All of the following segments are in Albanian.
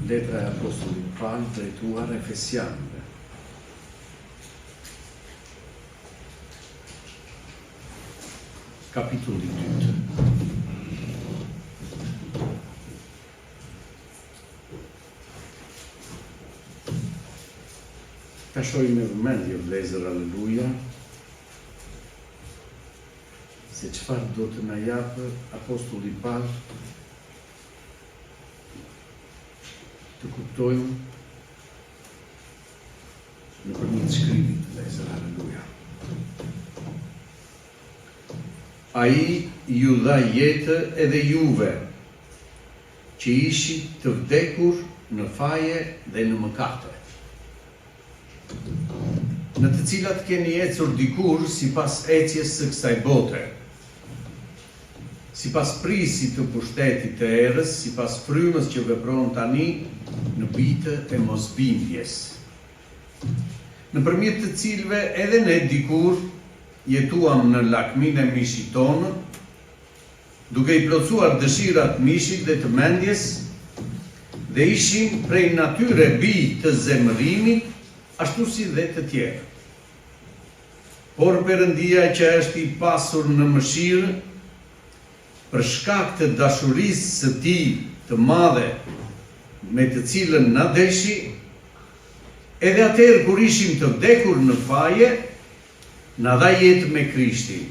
Letra e Apostollit Paul drejtuar Efesianëve. Kapitulli 2. Ta shohim me vëmendje vëllezër, aleluja, se çfarë do të na japë Apostolli Paul të kuptojmë nëpërmjet shkrimit, vëllezër, aleluja. Ai ju dha jetë edhe juve, që ishit të vdekur në faje dhe në mëkate, në të cilat keni ecur dikur sipas ecjes së kësaj bote, sipas prisit të pushtetit të errës, sipas frymës që vepron tani në bijtë e mosbindjes, nëpërmjet të cilëve edhe ne dikur jetuam në lakminë e mishit tonë, duke i plotësuar dëshirat mishit dhe të mendjes, dhe ishim prej natyre bij të zemërimit, ashtu si dhe të tjerë. Por Perëndia që është i pasur në mëshirë, për shkak të dashurisë së tij të madhe, me të cilën na deshi, edhe atëherë kur ishim të vdekur në faje, na dha jetë me Krishtin.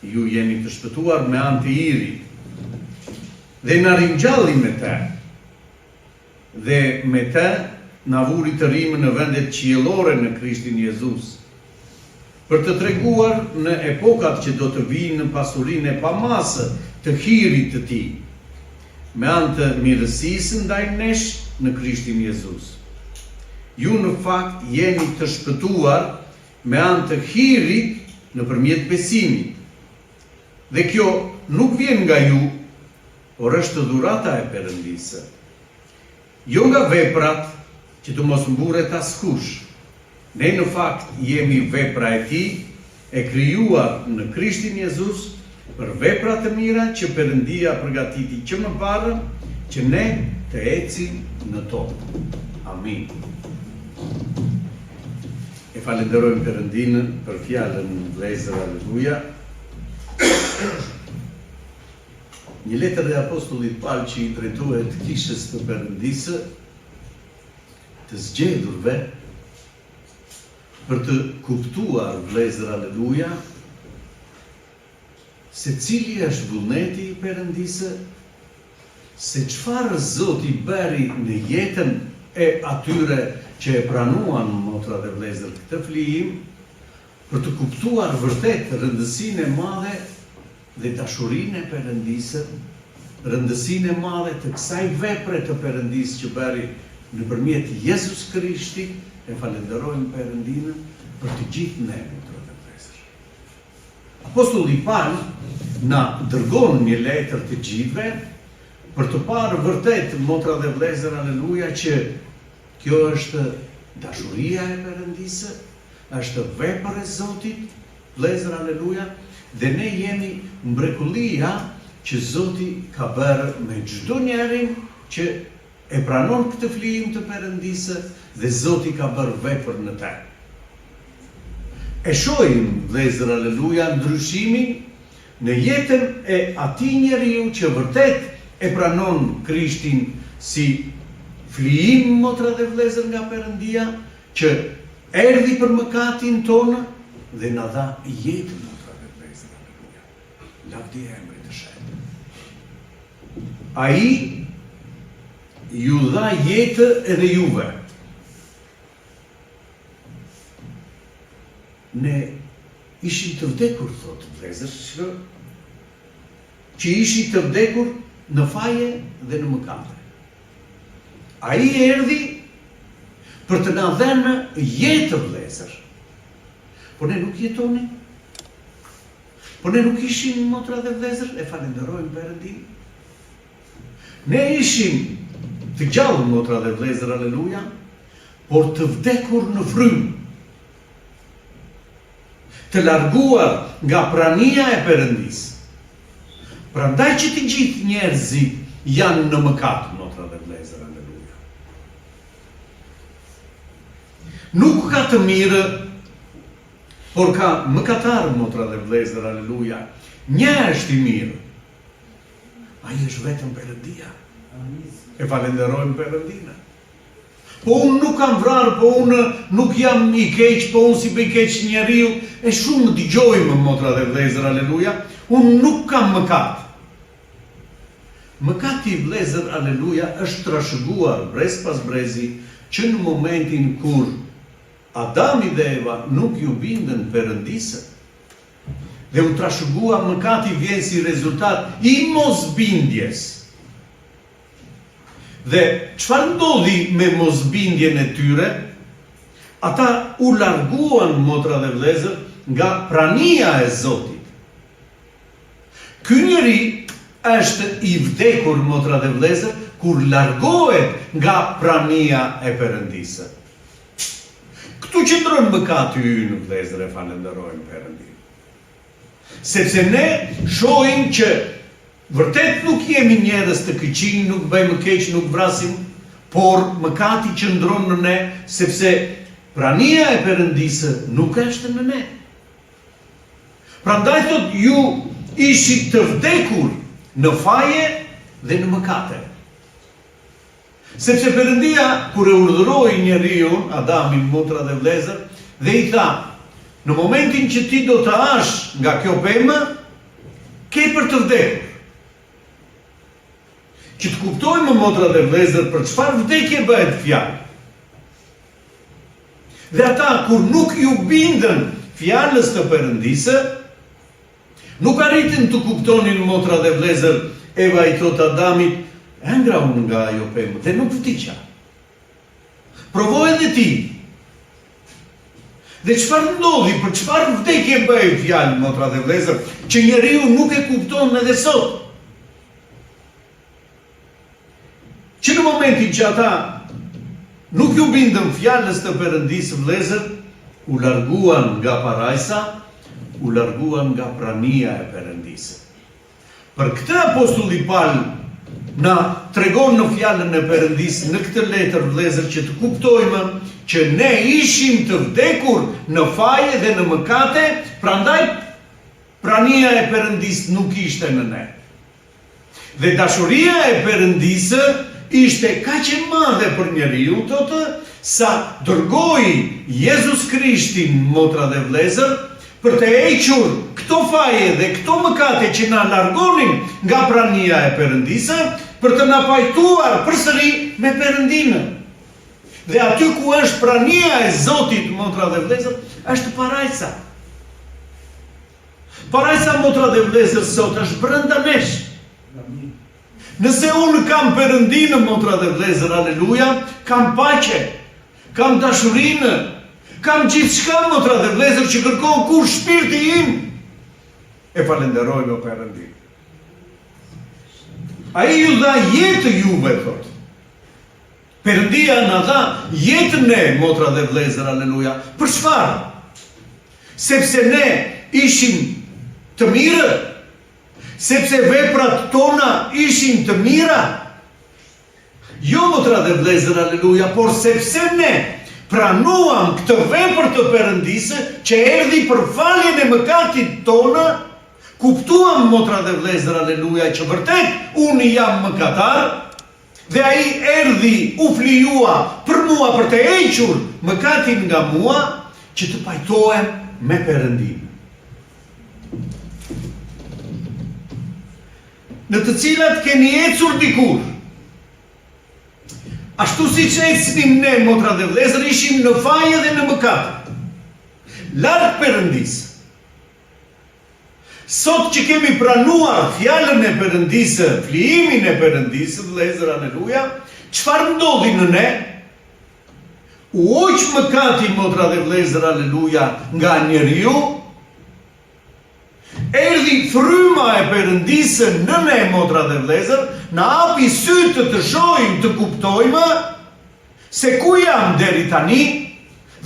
Ju jeni të shpëtuar me anë të Irit, dhe na ringjalli me të, dhe me të na vuri të rrimë në vendet qiellore në Krishtin Jezus, për të treguar në epokat që do të vijnë në pasurinë e pamasë të hirit të tij, me anë të mirësisë ndaj nesh në Krishtin Jezus. Ju në fakt jeni të shpëtuar me anë të hirit nëpërmjet besimit. Dhe kjo nuk vjen nga ju, por është dhurata e Perëndisë. Jo nga veprat, që të mos mburet askush. Ne në fakt jemi vepra e tij, e krijuar në Krishtin Jezus për vepra të mira që Perëndia përgatiti që më parë, që ne të ecim në to. Amin. E falenderojmë Perëndinë për fjalën, vëllezër, aleluja. Një letër e Apostullit Paul që i drejtohet kishës të Perëndisë, të zgjedhurve, për të kuptuar, vëllezër, aleluja, se cili është vullneti i Perëndisë, se çfarë Zoti bëri në jetën e atyre që e pranuan, motra dhe vëllezër, këtë flijim, për të kuptuar vërtet rëndësinë e madhe dhe dashurinë e Perëndisë, rëndësinë e madhe të kësaj vepre të Perëndisë që bëri nëpërmjet Jezus Krishtit. E falenderojmë Perëndinën për të gjithë ne, motra dhe vëllezër. Apostulli Paul na dërgon një letër të gjithëve për të parë vërtet, motra dhe vëllezër, aleluja, që kjo është dashuria e Perëndisë, është vepër e Zotit, vëllezër, aleluja, dhe ne jemi mbrekullia që Zoti ka bërë me çdo njerin që e pranon këtë flijim të Perëndisë, dhe Zoti ka bërë vepër në të. E shohim, vëllezër, aleluja, ndryshimin në jetën e atij njeriu që vërtet e pranon Krishtin si flijim, motra dhe vëllezër, nga Perëndia, që erdhi për mëkatin tonë dhe na dha jetë, motra dhe vëllezër, aleluja. Lavdi e emrit të shenjtë. Ai ju dha jetë edhe juve. Ne ishim të vdekur, thotë vëllezër, që ishim të vdekur në faje dhe në mëkate. Ai erdhi për të na dhënë jetë, vëllezër. Por ne nuk jetonin. Por ne nuk ishim, motra dhe vëllezër, e falenderojmë Perëndinë. Ne ishim të gjallë, motra dhe vëllezër, aleluja, por të vdekur në frymë, të larguar nga prania e Perëndisë. Prandaj që të gjithë njerëzit janë në mëkat, motra dhe vëllezër, aleluja. nuk ka të mirë, por ka mëkatar, motra dhe vlezër, aleluja. Një është i mirë. Ai është vetëm Perëndia. E falenderojmë Perëndinë. Po unë nuk kam vrarë, po unë nuk jam i keq, po unë si për i keq njeriu, e shumë dëgjojmë, motra dhe vlezër, aleluja, unë nuk kam mëkat. Mëkati, vlezër, aleluja, është trashëguar brez pas brezi, që në momentin kur Adami dhe Eva nuk ju bindën Perëndisë, dhe u trashëgua, mëkati vjen si rezultat i mosbindjes. Dhe çfarë ndodhi me mosbindjen e tyre? Ata u larguan, motra dhe vlezër, nga prania e Zotit. Ky njeri është i vdekur, motra dhe vlezër, kur largohet nga prania e Perëndisë. Këtu qëndron mëkati ynë, vlezër, e falenderojmë Perëndin. Sepse ne shohim që vërtet nuk jemi njerëz të këqij, nuk bëjmë keq, nuk vrasim, por mëkati qëndron në ne, sepse prania e Perëndisë nuk është në ne. Prandaj thot, ju ishit të vdekur në faje dhe në mëkate. Sepse Perëndia, kur e urdhëroi njeriu, Adamin, motra dhe vlezër, dhe i tha, në momentin që ti do të hash nga kjo pemë, ke për të vdekur. Që të kuptojmë, motra dhe vlezër, për çfarë vdekje bëhet fjalë. Dhe ata, kur nuk ju bindën fjalës të Perëndisë, nuk arritin të kuptonin, motra dhe vlezër, Eva i thot Adamit, e ngra unë nga ajo pemë, dhe nuk vdiqa. Provoj edhe ti. Dhe çfarë ndodhi, për çfarë vdekje bëhet fjalë, motra dhe vlezër, që njeriu nuk e kupton edhe sot. Që në momentin që ata nuk ju bindën fjalës të Perëndisë, vlezër, u larguan nga parajsa, u larguan nga prania e Perëndisë. Për këtë apostulli Paul na tregon në fjalën e Perëndisë, në këtë letër, vlezër, që të kuptojmë që ne ishim të vdekur në faje dhe në mëkate, prandaj prania e Perëndisë nuk ishte në ne. Dhe dashuria e Perëndisë ishte kaq e madhe për njeriu, thotë, sa dërgoi Jezus Krishtin, motra dhe vlezër, për të hequr këto faje dhe këto mëkate që na largonin nga prania e Perëndisë, për të na pajtuar përsëri me Perëndinë. Dhe aty ku është prania e Zotit, motra dhe vlezër, është parajsa. Parajsa, motra dhe vlezër, sot është brenda nesh. Nëse unë kam Perëndinë, motra dhe vlezër, aleluja, kam paqe, kam dashurinë, kam gjithçka, motra dhe vlezër, që kërkon kur shpirti im. E falenderojmë o Perëndinë. Ai ju dha jetë juve, thot. Perëndia na dha jetën ne, motra dhe vlezër, aleluja. Për çfarë? Sepse ne ishim të mirë, sepse veprat tona ishin të mira. Jo, motra dhe vlezër, aleluja, por sepse ne pranuam këtë vepër të Perëndisë, që erdhi për faljen e mëkatit tonë, kuptuam, motra dhe vlezër, aleluja, që vërtet unë jam mëkatar, dhe ai erdhi, u flijua për mua, për të hequr mëkatin nga mua, që të pajtohem me Perëndinë. Në të cilat keni ecur dikur. Ashtu si që ecnim ne, motra dhe vlezër, ishim në faje dhe në mëkat. Larg Perëndisë. Sot që kemi pranuar fjalën e Perëndisë, flijimin e Perëndisë, vlezër, aleluja, çfarë ndodhi në ne? U hoq mëkati, motra dhe vlezër, aleluja, nga njeriu. Erdhi fryma e Perëndisë në ne, motra dhe vlezër, na hapi sytë të shohim, të kuptojmë se ku jam deri tani,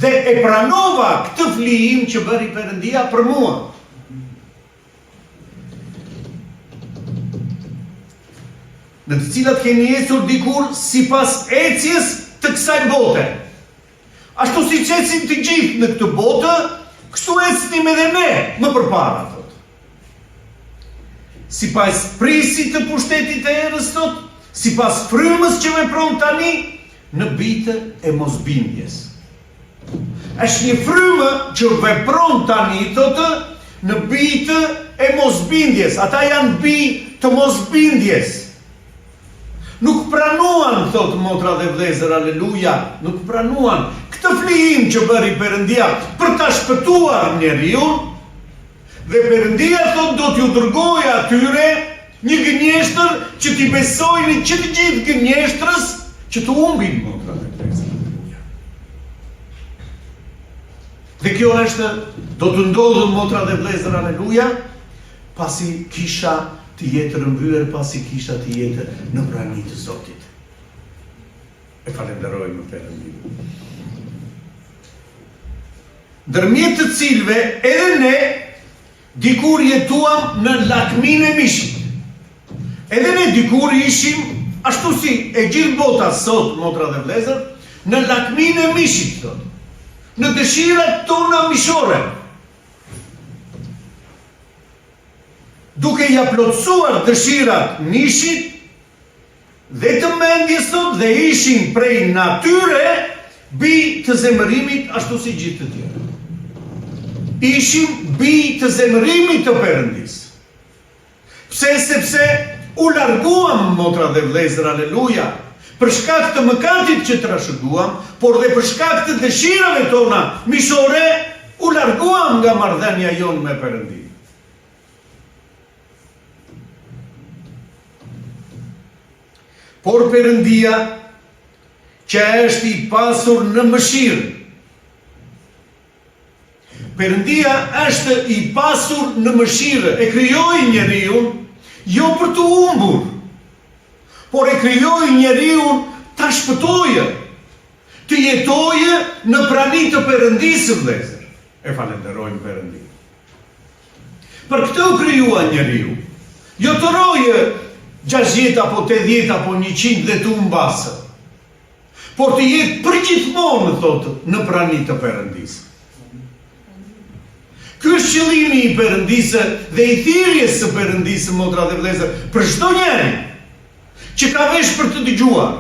dhe e pranova këtë flijim që bëri Perëndia për mua. Në të cilat keni ecur dikur sipas ecjes të kësaj bote. Ashtu si që ecim të gjithë në këtë botë, kështu ecnim edhe ne më përpara, thot. Si pas prisit të pushtetit e erës, thot, si pas frymës që vepron tani, në bitë e mosbindjes. Është një frymë që vepron tani, thotë, në bitë e mosbindjes. Ata janë bi të mosbindjes. Nuk pranuan, thotë motra dhe vlezër, aleluja, nuk pranuan këtë flijim që bëri Perëndia për ta shpëtuar njeriun, dhe Perëndia, thotë, do t'ju dërgojë atyre një gënjeshtër që t'i besojnë që të gjithë gënjeshtrës që të humbin, motra dhe vlezër, aleluja. Dhe kjo është, do të ndodhë, motra dhe vlezër, aleluja, pasi kisha të jetë rëmbyer, pasi kisha të jetë në prani të Zotit. E falenderojmë Perëndin. Ndërmjet të cilëve edhe ne dikur jetuam në lakminë e mishit. Edhe ne dikur ishim, ashtu si e gjithë bota sot, motra dhe vlezër, në lakminë e mishit, thot, në dëshirat tona mishore, duke ja plotësuar dëshirat mishit dhe të mendjes, thot, dhe ishin prej natyre bi të zemërimit ashtu si gjithë të tjerë. Ishim bi të zemërimit të Perëndis. Pse? Sepse u larguam, motra dhe vlezër, aleluja, për shkak të mëkatit që trashëguam, por dhe për shkak të dëshirave tona mishore, u larguam nga marrëdhënia jonë me Perëndin. Por Perëndia, që është i pasur në mëshirë, Perëndia është i pasur në mëshirë, e krijoi njeriun jo për të humbur, por e krijoi njeriun ta shpëtojë, të jetojë në prani të Perëndisë, vëllezër. E falenderojmë Perëndin. Për këtë u krijua njeriu, jo të roje 60 apo 80 apo 100 dhe të humbasë, por të jetë përgjithmonë, thotë, në prani të Perëndisë. Ky është qëllimi i Perëndisë dhe i thirrjes së Perëndisë, motra dhe vëllezër, për çdo njeri që ka vesh për të dëgjuar.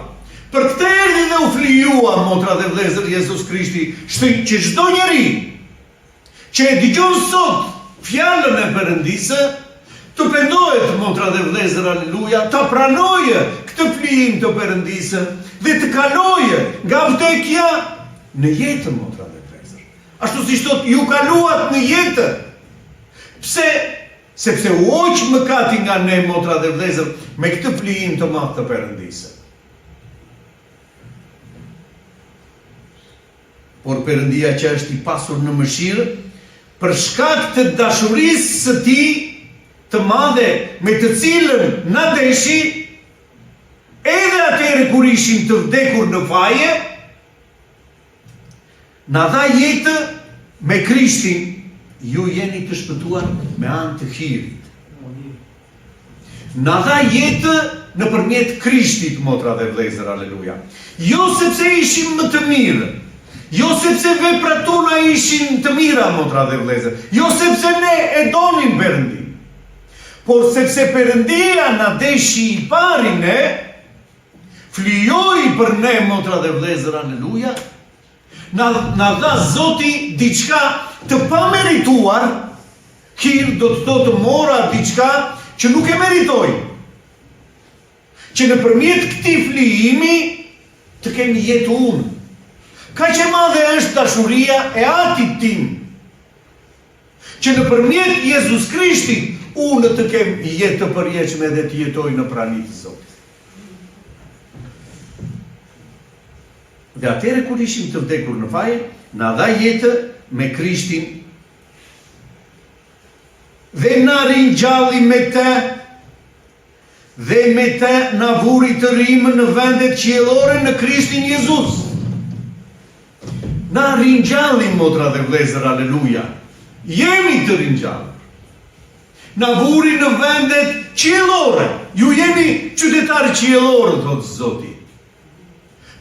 Për këtë erdhi dhe u flijua, motra dhe vëllezër, Jezus Krishti, që çdo njeri që e dëgjon sot fjalën e Perëndisë, të pendohet, motra dhe vëllezër, aleluja, ta pranojë këtë flijim të Perëndisë dhe të kalojë nga vdekja në jetë, motra dhe vëllezër. Ashtu si thot, ju kaluat në jetë. Pse? Sepse u hoq mëkati nga ne, motra dhe vëllezër, me këtë flijim të madh të Perëndisë. Por Perëndia që është i pasur në mëshirë, për shkak të dashurisë së tij të madhe me të cilën na deshi, edhe atëherë kur ishim të vdekur në faje, na dha jetë me Krishtin. Ju jeni të shpëtuar me anë të hirit. Na dha jetë nëpërmjet Krishtit, motra dhe vëllezër, aleluja. Jo sepse ishim më të mirë, jo sepse veprat tona ishin të mira, motra dhe vëllezër, jo sepse ne e donim Perëndin, por sepse Perëndia na deshi i pari ne, flijoi për ne, motra dhe vëllezër, aleluja, na dha Zoti diçka të pamerituar, hir do të thotë mora diçka që nuk e meritoj, që nëpërmjet këtij flijimi të kemi jetë unë. Kaq e madhe është dashuria e Atit tim, që nëpërmjet Jezus Krishtit unë të kem jetë të përjetshme dhe të jetoj në praninë të Zotit. Dhe atëherë kur ishim të vdekur në faje, na dha jetë me Krishtin dhe na ringjalli me të, dhe me të na vuri të rimë në vendet qiellore në Krishtin Jezus. Na ringjalli, motra dhe vëllezër, aleluja. Jemi të ringjallur. Na vuri në vendet qiellore. Ju jeni qytetarë qiellorë, thotë Zoti.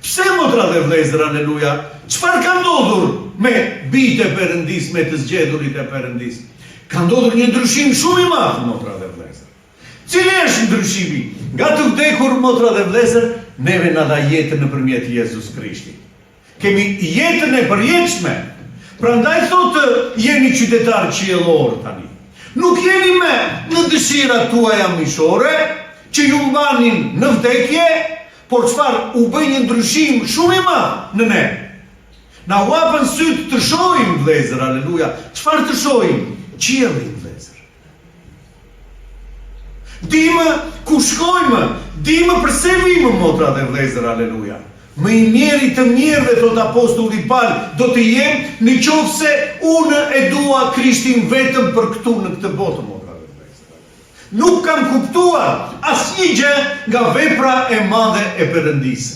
Pse motra dhe vlezër, aleluja? Çfarë ka ndodhur me bijtë e Perëndis, me të zgjedhurit e Perëndis? Ka ndodhur një ndryshim shumë i madh, motra dhe vlezër. Cili është ndryshimi? Nga të vdekur, motra dhe vlezër, neve na dha jetën nëpërmjet Jezus Krishtit. Kemi jetën e përjetshme. Prandaj thotë jeni qytetar qiellor tani. Nuk jeni me në dëshirat tuaja mishore, që ju mbanin në vdekje, por çfarë u bë një ndryshim shumë i madh në ne. Na u hapën sytë të shohim, vlezër, aleluja. Çfarë të shohim? Qiellin, vlezër. Dimë ku shkojmë, dimë përse vijmë, motra dhe vlezër, aleluja. Më i miri të mirëve, thot apostulli Paul, do të jem në qoftë se unë e dua Krishtin vetëm për këtu në këtë botë, motra dhe vlezër. Nuk kam kuptuar asnjë gjë nga vepra e madhe e Perëndisë.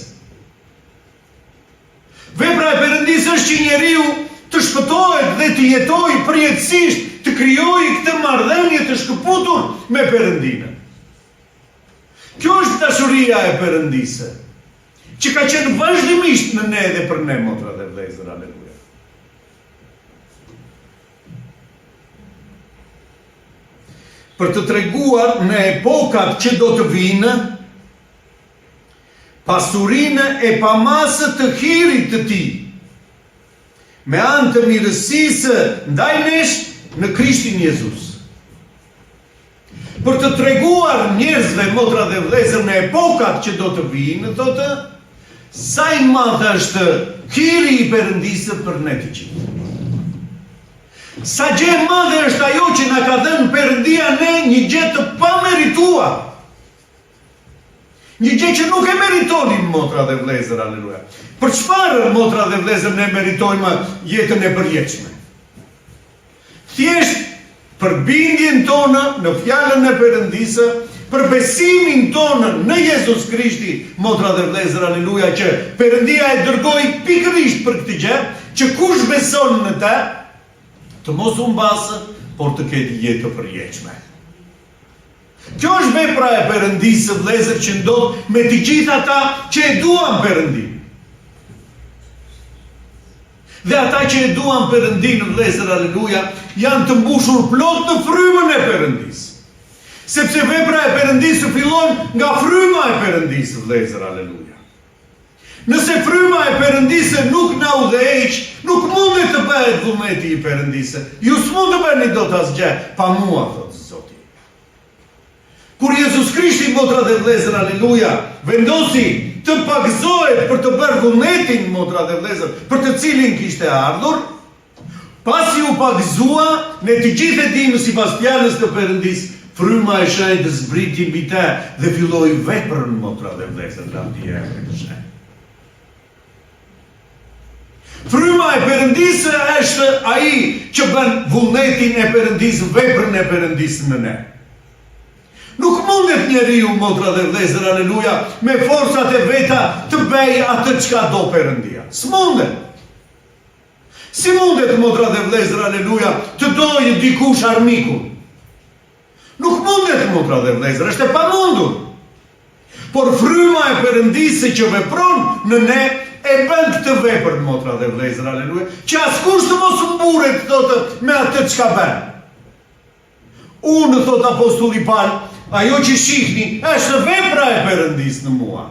Vepra e Perëndisë është që njeriu të shpëtohet dhe të jetojë përjetësisht, të krijojë këtë marrëdhënie të shkëputur me Perëndinë. Kjo është dashuria e Perëndisë, që ka qenë vazhdimisht në ne dhe për ne, motra dhe vlezër, aleluja. Për të treguar në epokat që do të vinë, pasurinë e pamasë të hirit të tij, me anë të mirësisë ndaj nesh në Krishtin Jezus. Për të treguar njerëzve, motra dhe vlezër, në epokat që do të vinë, thotë, sa i madh është hiri i Perëndisë për ne të gjithë. Sa gjë e madhe është ajo që na ka dhënë Perëndia ne, një gjë të pamerituar. Një gjë që nuk e meritonim, motra dhe vlezër, aleluja. Për çfarë, motra dhe vlezër, ne meritojmë jetën e përjetshme? Thjesht për bindjen tonë në fjalën e Perëndisë, për besimin tonë në Jezus Krishti, motra dhe vlezër, aleluja, që Perëndia e dërgoi pikërisht për këtë gjë, që kush beson në të, të mos humbasë, por të ketë jetë të përjetshme. Kjo është vepra e Perëndisë, vlezër, që ndodh me të gjithë ata që e duan Perëndinë. Dhe ata që e duan Perëndinë, vlezër, aleluja, janë të mbushur plot në frymën e Perëndisë. Sepse vepra e Perëndisë fillon nga fryma e Perëndisë, vlezër, aleluja. Nëse fryma e Perëndisë nuk na udhëheq, nuk mundet të bëhet vullneti i Perëndisë. Ju s'mund të bëni dot asgjë pa mua, thotë Zoti. Kur Jezus Krishti, motra dhe vlezër, aleluja, vendosi të pagëzohet për të bërë vullnetin, motra dhe vlezër, për të cilin kishte ardhur, pasi u pagëzua, ne të gjithë e dimë sipas fjalës të Perëndisë, fryma e shenjtë zbriti mbi të dhe filloi veprën, motra dhe vlezër, lavdi e shenjtë. Fryma e Perëndisë është ai që bën vullnetin e Perëndisë, veprën e Perëndisë në ne. Nuk mundet njeriu, motra dhe vlezër, aleluja, me forcat e veta të bëjë atë çka do Perëndia. S'mundet. Si mundet, motra dhe vlezër, aleluja, të dojë dikush armikun? Nuk mundet, motra dhe vlezër, është e pamundur. Por fryma e Perëndisë që vepron në ne e bën këtë vepër, motra dhe vlezër, aleluja, që askush të mos mburet, thotë, me atë çka bën. Unë, thot apostulli Paul, ajo që shihni është vepra e Perëndisë në mua.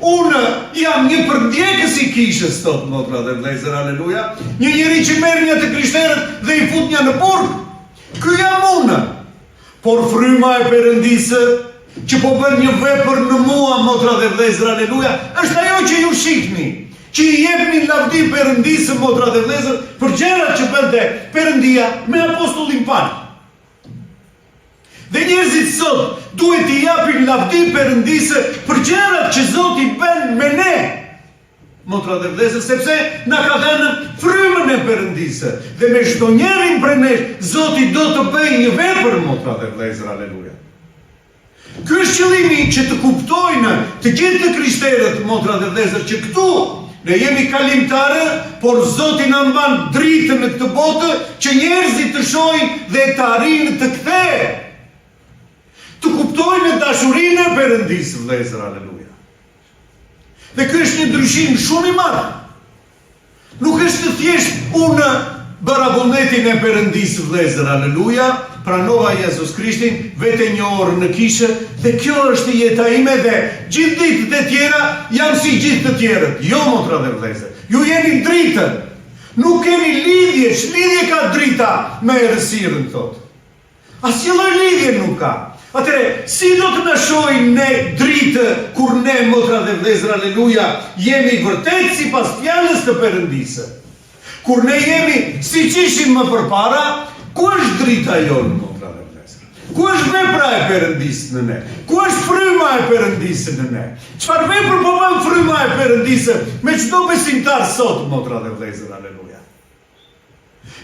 Unë jam një përdjekës i kishës, thot, motra dhe vlezër, aleluja, një njeri që merr një të krishterët dhe i fut një në burg. Ky jam unë. Por fryma e Perëndisë që po bën një vepër në mua, motra dhe vlezër, aleluja, është ajo që ju shihni, që i jepni lavdi Perëndisë, motra dhe vlezër, për gjërat që bënte Perëndia me apostullin Paul. Dhe njerëzit sot duhet i japin lavdi Perëndisë për gjërat që Zoti bën me ne, motra dhe vlezër, sepse na ka dhënë frymën e Perëndisë dhe me çdo njërin prej nesh Zoti do të bëjë një vepër, motra dhe vlezër, aleluja. Ky është qëllimi, që të kuptojnë të gjithë të krishterët, motra dhe vlezër, që këtu ne jemi kalimtarë, por Zoti na mban dritën në këtë botë që njerëzit të shohin dhe të arrijnë të kthehen. Të kuptojnë dashurinë e Perëndisë, vlezër, aleluja. Dhe ky është një ndryshim shumë i madh. Nuk është të thjesht unë barabonetin e Perëndisë, vëllezër, aleluja, pranova Jezus Krishtin vete një orë në kishë, dhe kjo është jeta ime dhe gjithë ditët e tjera jam si gjithë të tjerët. Jo, motra dhe vëllezër, ju jeni dritën. Nuk keni lidhje, ç'lidhje ka drita me errësirën, thotë. Asnjë lloj lidhje nuk ka. Atëre, si do të na shohim ne dritë kur ne, motra dhe vëllezër, aleluja, jemi vërtet sipas fjalës të Perëndisë? Kur ne jemi si që ishim më përpara, ku është drita jonë, motra dhe vëllezër? Ku është vepra e Perëndisë në ne? Ku është fryma e Perëndisë në ne? Çfarë vepër po bën fryma e Perëndisë me çdo besimtar sot, motra dhe vëllezër, aleluja?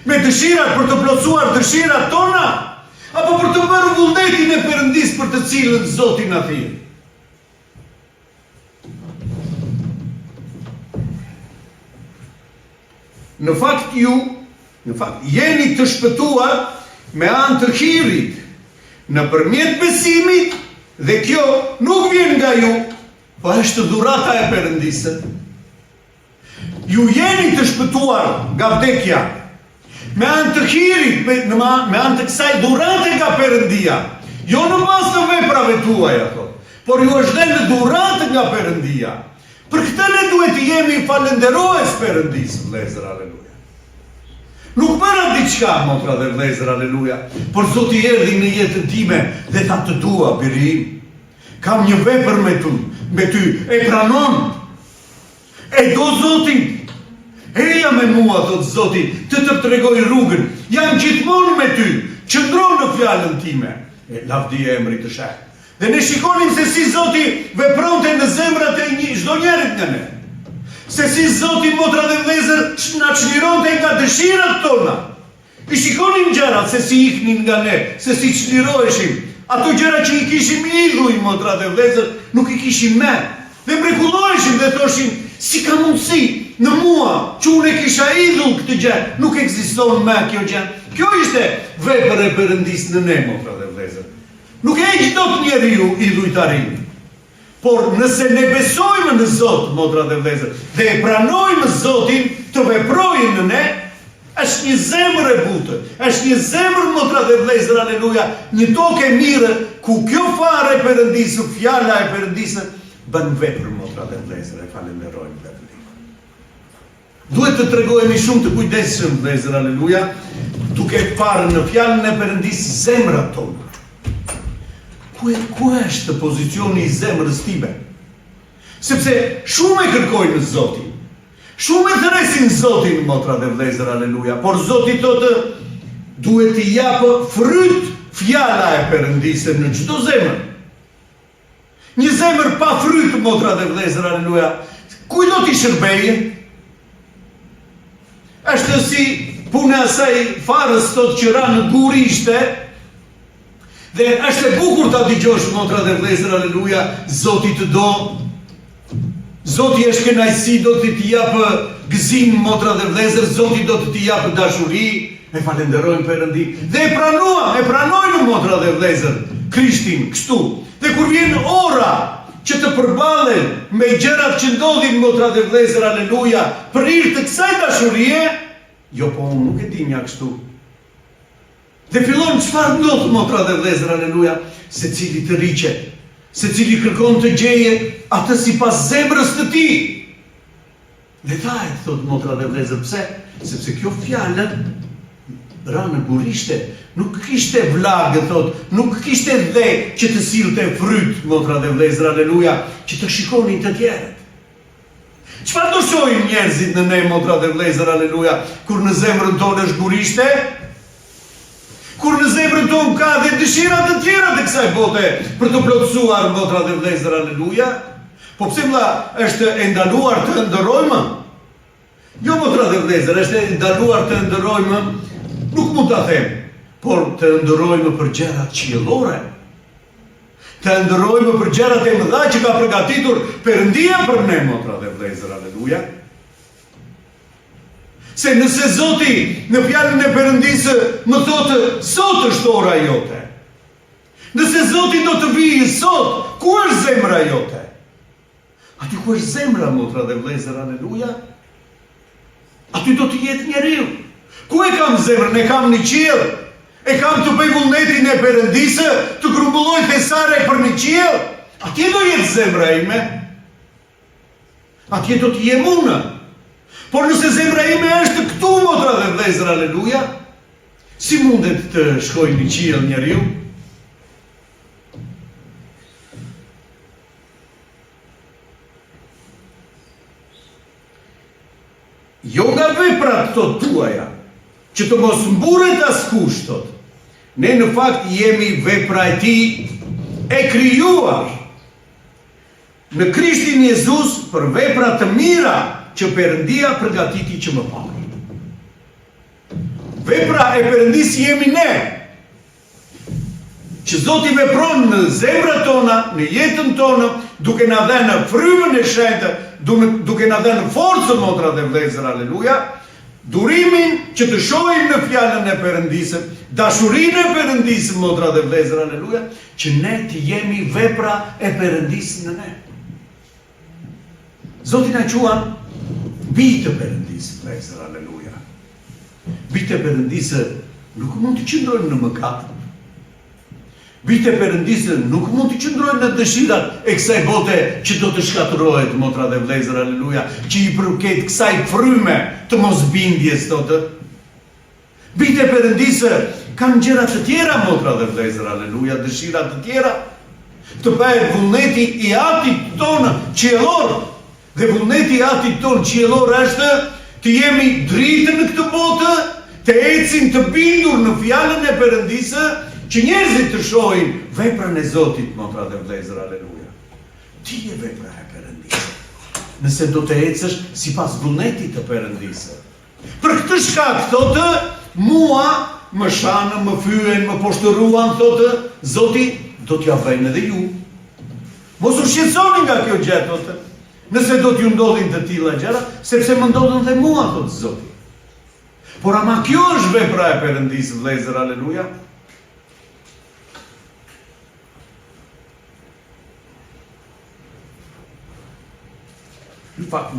Me dëshirat për të plotësuar dëshirat tona, apo për të bërë vullnetin e Perëndisë për të cilën Zoti na thirr? Në fakt jeni të shpëtuar me anë të hirit, nëpërmjet besimit, dhe kjo nuk vjen nga ju, po është dhurata e Perëndisë. Ju jeni të shpëtuar nga vdekja, me anë të hirit, me anë të kësaj dhurate nga Perëndia, jo në bazë të veprave tuaja, por ju është dhënë dhuratë nga Perëndia. Për këtë ne duhet të jemi falenderojës Perëndisë, vëllezër, aleluja. Nuk bëra diçka, motra dhe vëllezër, aleluja, por Zoti erdhi në jetën time dhe tha të dua, birim. Kam një vepër me ty, e pranon. E do Zotin. Eja me mua, thot Zoti, të tregoj rrugën. Jam gjithmonë me ty. Qëndro në fjalën time. E lavdi e emrit të sheh. Dhe ne shikonim se si Zoti vepronte në zemrat e çdo njerit nga ne. Se si Zoti, motra dhe vëllezër, na çlironte nga dëshirat tona. I shikonim gjërat se si iknin nga ne, se si çliroheshim. Ato gjëra që i kishim idhuj, motra dhe vëllezër, nuk i kishim me. Dhe mrekulloheshim dhe thoshim, si ka mundësi në mua që unë e kisha idhull këtë gjë, nuk ekziston me kjo gjë. Kjo ishte vepër e Perëndisë në ne, motra dhe vëllezër. Nuk e gjdo të njeriu idhujtarin. Por nëse ne besojmë në Zot, motra dhe vëllezër, dhe e pranojmë Zotin të veprojë në ne, është një zemër e butë, është një zemër, motra dhe vëllezër, aleluja, një tokë e mirë, ku kjo fare e Perëndisë, fjala e Perëndisë, bën vepër, motra dhe vëllezër, e falenderojmë Perëndin. Duhet të tregojmë shumë të kujdesshëm, vëllezër, aleluja, duke parë në fjalën e Perëndisë zemrat tona. Ku është pozicioni i zemrës time? Sepse shumë e kërkojnë Zotin. Shumë e thresin Zotin, motra dhe vëllezër, aleluja. Por Zoti thotë, duhet t'i japë fryt fjala e Perëndisë në çdo zemër. Një zemër pa fryt, motra dhe vëllezër, aleluja, kujt do t'i shërbejë? Është si puna e asaj farës thotë që ra në gur ishte. Dhe është e bukur ta dëgjosh, motra dhe vëllezër, aleluja, Zoti të do. Zoti është kënaqësi, do t'i japë gëzim, motra dhe vëllezër, Zoti do t'i japë dashuri. E falenderojmë Perëndin. Dhe e pranojmë, motra dhe vëllezër, Krishtin kështu. Dhe kur vjen ora që të përballen me gjërat që ndodhin, motra dhe vëllezër, aleluja, për hir të kësaj dashurie, jo, po unë nuk e di mja kështu. Dhe fillon çfarë ndodh, motra dhe vëllezër, aleluja, secili të riqet, secili kërkon të gjeje atë sipas zemrës të tij. Dhe thahet, thot motra dhe vëllezër, pse? Sepse kjo fjalë ra në gurishte, nuk kishte vlagë, thot, nuk kishte dhe që të sillte fryt, motra dhe vëllezër, aleluja, që të shikonin të tjerët. Çfarë do shohin njerëzit në ne, motra dhe vëllezër, aleluja, kur në zemrën tonë është gurishte? Kur në zemrën tonë ka dhe dëshirat të tjera të kësaj bote për të plotësuar, motra dhe vëllezër, aleluja? Po pse vëlla, është e ndaluar të ndërrojmë? Jo, motra dhe vëllezër, është e ndaluar të ndërrojmë, nuk mund ta them, por të ndërrojmë për gjërat qiellore. Të ndërrojmë për gjërat e mëdha që ka përgatitur Perëndia për ne, motra dhe vëllezër, aleluja? Se nëse Zoti në fjalën e Perëndisë më thotë, sot është ora jote. Nëse Zoti do të vijë sot, ku është zemra jote? Aty ku është zemra, motra dhe vlezër, aleluja, aty do të jetë njeriu. Ku e kam zemrën? E kam në qiell. E kam të bëj vullnetin e Perëndisë, të grumbulloj thesare për në qiell. Atje do jetë zemra ime. Atje do të jem unë. Por nëse zemra ime është këtu, motra dhe vlezër, aleluja, si mundet të shkoj në qiell njeriu? Jo nga veprat të tuaja, që të mos mburet askush, thot. Ne në fakt jemi vepra e Tij e krijuar në Krishtin Jezus për vepra të mira që Perëndia përgatiti që më parë. Vepra e Perëndisë jemi ne, që Zoti vepron në zemrat tona, në jetën tonë, duke na dhënë frymën e shenjtë, duke na dhënë forcën, motra dhe vlezër, aleluja, durimin që të shohim në fjalën e Perëndisë, dashurinë e Perëndisë, motra dhe vlezër, aleluja, që ne të jemi vepra e Perëndisë në ne. Zoti na quan bijtë të Perëndisë, vlezër, aleluja. Bijtë e Perëndisë nuk mund të qëndrojnë në mëkat. Bijtë e Perëndisë nuk mund të qëndrojnë në dëshirat e kësaj bote që do të shkatërrohet, motra dhe vlezër, aleluja, që i përket kësaj fryme të mosbindjes, thotë. Bijtë e Perëndisë kanë gjëra të tjera, motra dhe vlezër, aleluja, dëshira të tjera, të bëhet vullneti i Atit tonë qiellor, dhe vullneti i Atit tonë qiellor është të jemi dritë në këtë botë, të ecim të bindur në fjalën e Perëndisë, që njerëzit të shohin veprën e Zotit, motra dhe vlezër, aleluja. Ti je vepra e Perëndisë, nëse do të ecësh sipas vullnetit të Perëndisë. Për këtë shkak, thotë, mua më shanë, më fyen, më poshtëruan, thotë, Zoti, do t'ja vëjnë edhe ju. Mos u shqetësoni nga kjo gjë, thotë, nëse do t'ju ndodhin të tilla gjëra, sepse më ndodhen dhe mua, thotë Zoti. Por ama kjo është vepra e Perëndisë, vlezër, aleluja. Në fakt,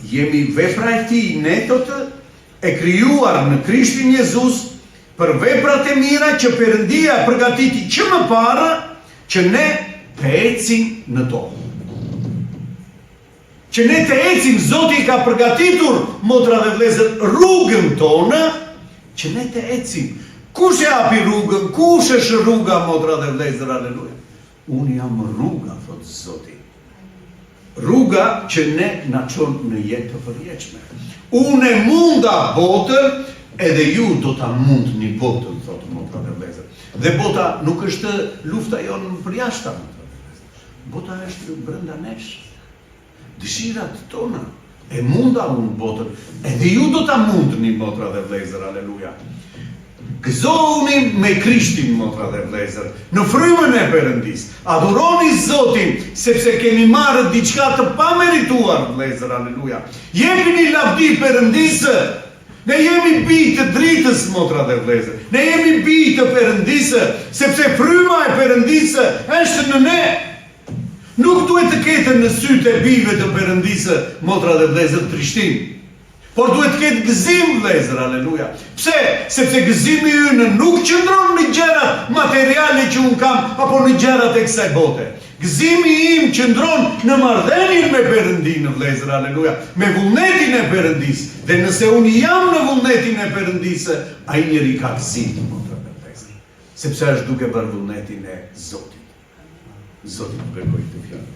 jemi vepra e Tij, ne thotë, e krijuar në Krishtin Jezus për veprat e mira që Perëndia përgatiti që më parë që ne të ecim në to. Që ne të ecim, Zoti ka përgatitur, motra dhe vlezër, rrugën tonë, që ne të ecim. Kush e hapi rrugën? Kush është rruga, motra dhe vlezër, aleluja? Unë jam rruga, thotë Zoti. Rruga që ne na çon në jetë të përjetshme. Unë e munda botën, edhe ju do ta mundni botën, thotë motra dhe vlezër. Dhe bota nuk është lufta jonë për jashtë, motra dhe vlezër. Bota është brenda nesh. Dëshirat tona e munda unë botën, edhe ju do ta mundni, motra dhe vlezër, aleluja. Gëzohuni me Krishtin, motra dhe vlezër, në frymën e Perëndisë. Adhuroni Zotin, sepse keni marrë diçka të pamerituar, vlezër, aleluja. Jepini lavdi Perëndisë. Ne jemi bijtë të dritës, motra dhe vlezër. Ne jemi bijtë të Perëndisë, sepse fryma e Perëndisë është në ne. Nuk duhet të ketë në sytë e bijve të Perëndisë, motra dhe vlezër, trishtim. Por duhet të ketë gëzim, vlezër, aleluja. Pse? Sepse gëzimi ynë nuk qëndron në gjërat materiale që unë kam, apo në gjërat e kësaj bote. Gëzimi im qëndron në marrëdhënien me Perëndinë, vlezër, aleluja, me vullnetin e Perëndisë. Dhe nëse unë jam në vullnetin e Perëndisë, ai njeri ka gëzim, motra dhe vlezër. Sepse është duke bërë vullnetin e Zotit. Zoti të bekoj të fjalë.